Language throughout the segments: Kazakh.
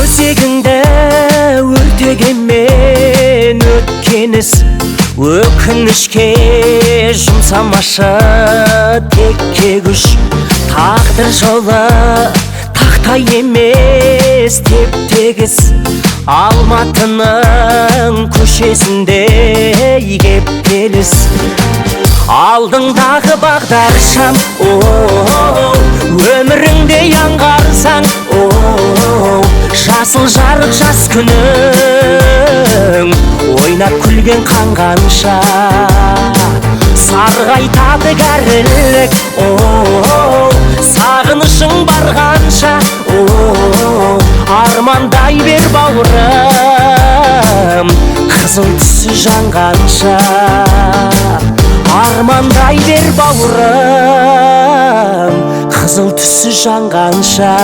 өзегіңді өртегенмен өткен іс өкінішке жұмсамашы текке күш. Тағдыр жолы тақтай емес теп-тегіс, Алматының көшесінде кептеліс. Алдыңдағы бағдар шам, өміріңде аңғарсаң, жасыл жарық жас күнің, ойнап күлген қанғанша. Сарғайтады кәрілік, сағынышың барғанша. Армандай бер бауырым, қызыл түсі жанғанша. Армандай бер бауырым, қызыл түсі жанғанша.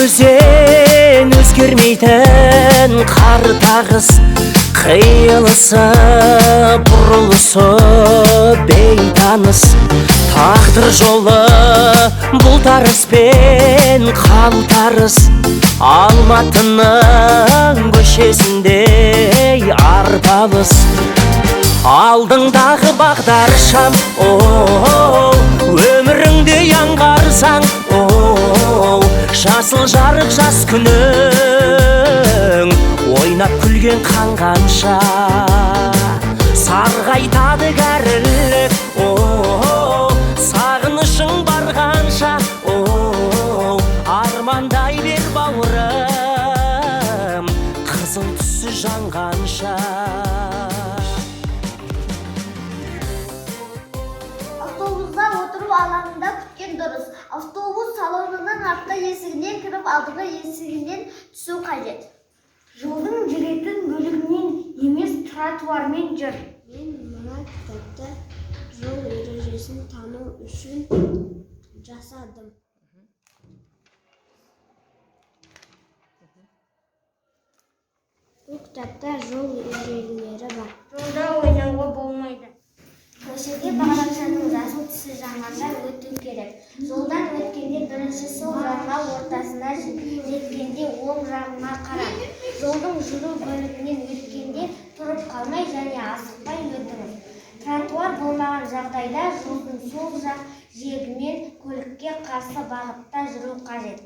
Өзен өзгермейтін қар тағыс, қиылысы бұрылысы бейтаныс. Тағдыр жолы бұлтарыс пен қалтарыс, Алматының көшесінде арпалыс. Алдыңдағы бағдар шам, өміріңде аңғарсаң, жасыл жарық жас күнің, ойнап күлген қанғанша. Сарғайтады кәрілік, сағынышың барғанша. Армандай бер бауырым, қызыл түсі жанғанша. Автобуста отыру алаңында күткен дұрыс. Автобус салонының артқы есігінен кіріп, алдыңғы есігінен түсу қажет. Жолдың жүретін бөлігінен емес, тротуармен жүр. Мен мына кітапта жол ережесін тану үшін жасадым. Бұл кітапта жол ережелері бар. Жолда ойнауға болмайды. Көшеде бағдаршаның жасыл түсі жанғанда өту керек. Жолдан өткенде бірінші сол жағына, ортасына жеткенде оң жағына қарап. Жолдың жүру бөлігінен өткенде тұрып қалмай және асықпай өтіңіз. Тротуар болмаған жағдайда жолдың сол жақ жиегімен көлікке қарсы бағытта жүру қажет.